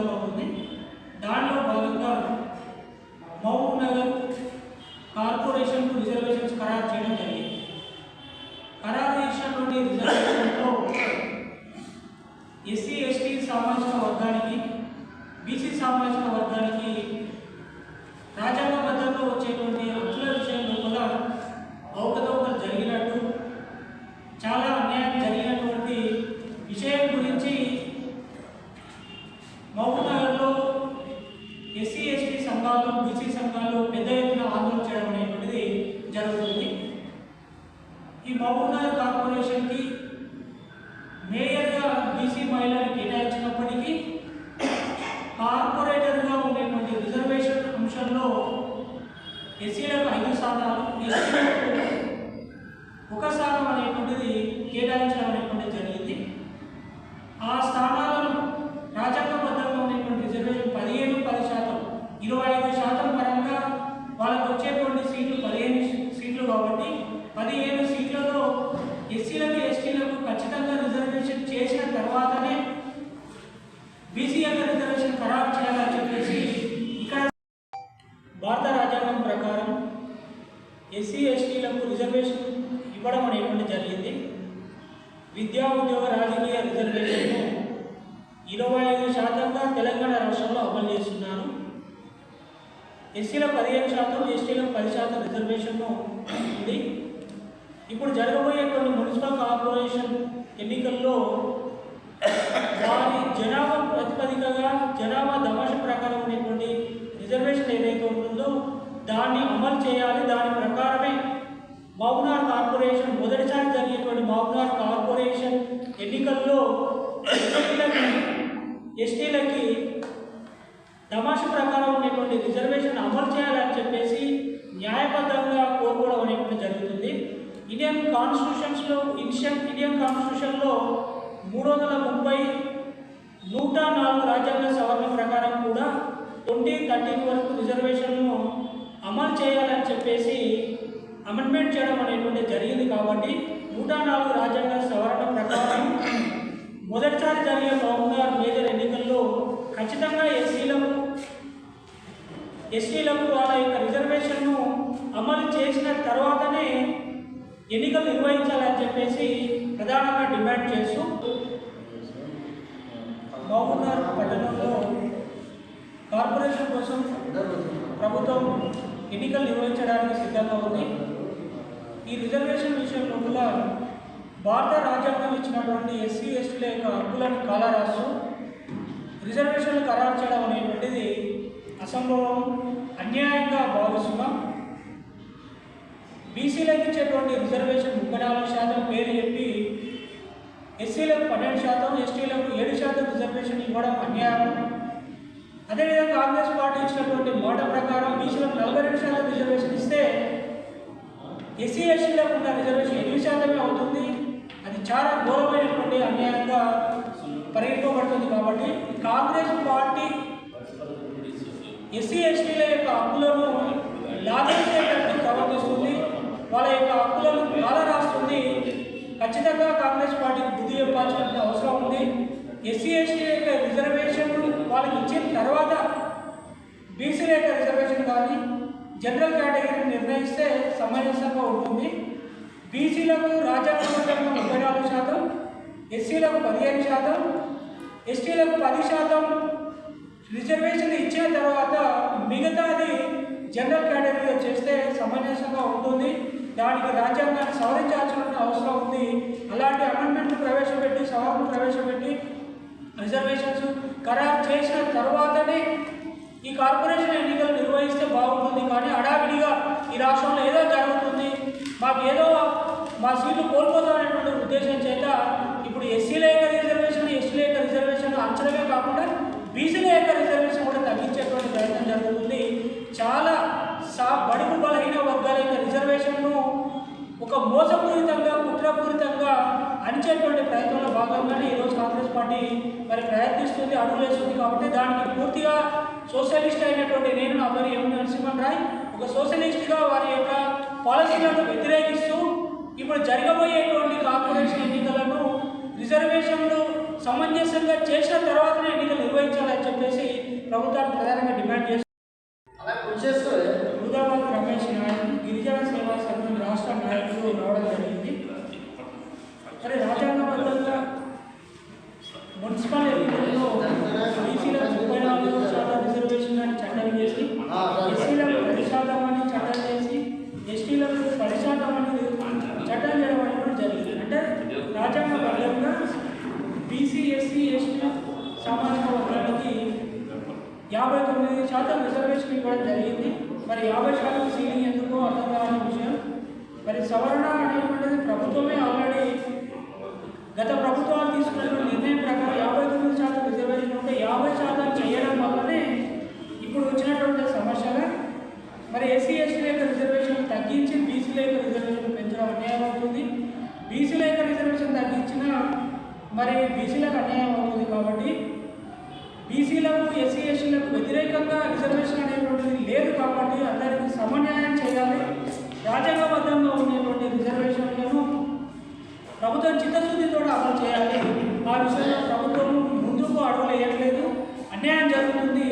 సిద్ధమవుతుంది. దానిలో భాగంగా మహబూబ్ నగర్ కార్పొరేషన్కు రిజర్వేషన్స్ ఖరారు చేయడం జరిగింది. ఖరారు చేసినటువంటి రిజర్వేషన్లో ఎస్సీ ఎస్టీ సామాజిక వర్గానికి, బీసీ సామాజిక వర్గానికి రాజ్యాంగబద్ధంగా వచ్చేటువంటి హక్కుల విషయంలో కూడా అవకతవకలు జరిగినట్టు, చాలా అన్యాయం జరిగినటువంటి విషయం గురించి మహబూబ్ నగర్లో ఎస్సీ ఎస్టీ సంఘాలు, బీసీ సంఘాలు పెద్ద ఎత్తున ఆందోళన చేయడం అనేటువంటిది జరుగుతుంది. ఈ మహబూబ్ నగర్ కార్పొరేషన్కి మేయర్గా బీసీ మహిళలు కేటాయించినప్పటికీ కార్పొరేటర్గా ఉండేటువంటి రిజర్వేషన్ అంశంలో ఎస్సీలకు 5 స్థానాలు, ఎస్సీలకు 1 స్థానం అనేటువంటిది కేటాయించడం అనేటువంటిది జరిగింది. ఆ స్థానాలను రాజ్యాంగబద్ధంగా ఉండేటువంటి రిజర్వేషన్ 15%, 25% పరంగా వాళ్ళకు వచ్చేటువంటి సీట్లు 15 సీట్లు కాబట్టి 15 సీట్లలో ఎస్సీలకు ఎస్టీలకు ఖచ్చితంగా రిజర్వేషన్ చేసిన తర్వాతనే బీసీలకు రిజర్వేషన్ ఖరారు చేయాలని చెప్పేసి ఇక్కడ భారత రాజ్యాంగం ప్రకారం ఎస్సీ ఎస్టీలకు రిజర్వేషన్ ఇవ్వడం అనేటువంటి జరిగింది. విద్యా ఉద్యోగ రాజకీయ రిజర్వేషన్ను 25%గా తెలంగాణ రాష్ట్రంలో అమలు చేస్తున్నారు. ఎస్సీలకు 15%, ఎస్టీలకు 10% రిజర్వేషన్ను ఉంది. ఇప్పుడు జరగబోయేటువంటి మున్సిపల్ కార్పొరేషన్ ఎన్నికల్లో వారి జనాభా ప్రాతిపదికగా, జనాభా దమాష ప్రకారం ఉండేటువంటి రిజర్వేషన్ ఏదైతే ఉంటుందో దాన్ని అమలు చేయాలి. దాని ప్రకారమే మహబూబ్ నగర్ కార్పొరేషన్ మొదటిసారి జరిగేటువంటి మహబూబ్ నగర్ కార్పొరేషన్ ఎన్నికల్లో ఎస్టీలకి దమాష ప్రకారం ఉండేటువంటి రిజర్వేషన్ అమలు చేయాలని చెప్పేసి న్యాయబద్ధంగా కోరుకోవడం అనేటువంటి జరుగుతుంది. ఇండియన్ కాన్స్టిట్యూషన్లో 330, 104 రాజ్యాంగ సవరణ ప్రకారం కూడా 2013 వరకు రిజర్వేషన్ను అమలు చేయాలని చెప్పేసి అమెండ్మెంట్ చేయడం అనేటువంటి జరిగింది. కాబట్టి 104 రాజ్యాంగ సవరణ ప్రకారం మొదటిసారి జరిగే మహబూబ్ నగర్ మేజర్ ఎన్నికల్లో ఖచ్చితంగా ఎస్టీలకు వాళ్ళ యొక్క రిజర్వేషన్ను అమలు చేసిన తర్వాతనే ఎన్నికలు నిర్వహించాలని చెప్పేసి ప్రధానంగా డిమాండ్ చేస్తూ మహబూబ్ నగర్ పట్టణంలో కార్పొరేషన్ కోసం ప్రభుత్వం ఎన్నికలు నిర్వహించడానికి సిద్ధంగా ఉంది. ఈ రిజర్వేషన్ విషయంలో కూడా భారత రాజ్యాంగం ఇచ్చినటువంటి ఎస్సీ ఎస్టీల యొక్క హక్కులను కాలరాస్తూ రిజర్వేషన్లు ఖరారు చేయడం అనేటువంటిది అసంభవం, అన్యాయంగా భావిస్తున్నాం. బీసీలకు ఇచ్చేటువంటి రిజర్వేషన్ 34% పేరు చెప్పి ఎస్సీలకు 12%, ఎస్టీలకు 7% రిజర్వేషన్ ఇవ్వడం అన్యాయం. అదేవిధంగా కాంగ్రెస్ పార్టీ ఇచ్చినటువంటి మాట ప్రకారం బీసీలకు 42% రిజర్వేషన్ ఇస్తే ఎస్సీ ఎస్టీలకు ఉన్న రిజర్వేషన్ 8% అవుతుంది. అది చాలా ఘోరమైనటువంటి అన్యాయంగా పరిగణింపబడుతుంది. కాబట్టి కాంగ్రెస్ పార్టీ ఎస్సీ ఎస్టీల యొక్క హక్కులను లాగేసేటట్టు ప్రవర్తిస్తుంది, వాళ్ళ యొక్క హక్కులను కాలరాస్తుంది. ఖచ్చితంగా కాంగ్రెస్ పార్టీకి బుద్ధి చెప్పాల్సిన అవసరం ఉంది. ఎస్సీ ఎస్టీ యొక్క రిజర్వేషన్ వాళ్ళకి ఇచ్చిన తర్వాత బీసీల యొక్క రిజర్వేషన్ కానీ జనరల్ కేటగిరీని నిర్ణయిస్తే సమంజసంగా ఉంటుంది. బీసీలకు రాజ్యాంగబద్ధంగా 34%, ఎస్సీలకు 15%, ఎస్టీలకు 10% రిజర్వేషన్ ఇచ్చిన తర్వాత మిగతాది జనరల్ కేటగిరీలో చేస్తే సమంజసంగా ఉంటుంది. దానికి రాజ్యాంగాన్ని సవరించాల్సిన అవసరం ఉంది. అలాంటి అమెండ్మెంట్లు ప్రవేశపెట్టి, సవరణలు ప్రవేశపెట్టి రిజర్వేషన్స్ ఖరారు చేసిన తర్వాతనే ఈ కార్పొరేషన్ ఎన్నికలు నిర్వహిస్తే బాగుంటుంది. కానీ హడావిడిగా ఈ రాష్ట్రంలో ఏదో జరుగుతుంది, మాకు ఏదో మా సీట్లు కోల్పోతామనేటువంటి ఉద్దేశం చేత ఇప్పుడు ఎస్సీల యొక్క రిజర్వేషన్, ఎస్టీల యొక్క రిజర్వేషన్ అంచడమే కాకుండా బీసీల యొక్క రిజర్వేషన్ కూడా తగ్గించేటువంటి ప్రయత్నం జరుగుతుంది. చాలా బడుగు బలహీన వర్గాల యొక్క రిజర్వేషన్ను ఒక మోసపూరితంగా, కుట్రపూరితంగా అణిచేటువంటి ప్రయత్నంలో భాగంగానే ఈరోజు కాంగ్రెస్ పార్టీ మరి ప్రయత్నిస్తుంది, అడుగులేస్తుంది. కాబట్టి దానికి పూర్తిగా సోషలిస్ట్ అయినటువంటి నేను నా పేరు ఎం నరసింహన్ రాయ్ ఒక సోషలిస్ట్గా వారి యొక్క పాలసీలను వ్యతిరేకిస్తూ ఇప్పుడు జరగబోయేటువంటి కార్పొరేషన్ ఎన్నికలను రిజర్వేషన్లు సమంజసంగా చేసిన తర్వాతనే ఎన్నికలు నిర్వహించాలని చెప్పేసి ప్రభుత్వాన్ని ప్రధానంగా డిమాండ్ చేస్తుంది. హుదాబాద్ రమేష్ నాయుడు గిరిజన సేవా సంఘం రాష్ట్ర నాయకులు రావడం జరిగింది. మరి రాజ్యాంగబద్ధంగా మున్సిపల్ ఎన్నికల్లో బీసీలకు 34% రిజర్వేషన్ అని చట్టం చేసి, ఎస్సీలకు 10% అని చట్టం చేసి, ఎస్టీలకు 10% అని చట్టం చేయడం అనేది జరిగింది. అంటే రాజ్యాంగబద్ధంగా బీసీ, ఎస్సీ, ఎస్టీ సామాజిక వర్గానికి 59% రిజర్వేషన్ ఇవ్వడం జరిగింది. మరి 50% సీలింగ్ ఎందుకో అర్థం కాని విషయం. మరి సవరణ అనేటువంటిది ప్రభుత్వమే ఆల్రెడీ గత ప్రభుత్వాలు తీసుకున్న నిర్ణయం ప్రకారం 59% రిజర్వేషన్ ఉంటే 50% చేయడం వల్లనే ఇప్పుడు వచ్చినటువంటి సమస్యగా మరి ఎస్సీ ఎస్టీల యొక్క రిజర్వేషన్ తగ్గించి బీసీల యొక్క రిజర్వేషన్ పెంచడం అన్యాయం అవుతుంది. బీసీల యొక్క రిజర్వేషన్ తగ్గించినా మరి బీసీలకు అన్యాయం అవుతుంది. కాబట్టి బీసీలకు, ఎస్సీ ఎస్టీలకు వ్యతిరేకంగా రిజర్వేషన్ అనేటువంటిది లేదు. కాబట్టి అందరికీ సమన్యాయం చేయాలి. రాజ్యాంగబద్ధంగా ఉన్నటువంటి రిజర్వేషన్లను ప్రభుత్వం చిత్తశుద్ధితో అమలు చేయాలి. ఆ విషయంలో ప్రభుత్వం ముందుకు అడుగులు వేయట్లేదు, అన్యాయం జరుగుతుంది.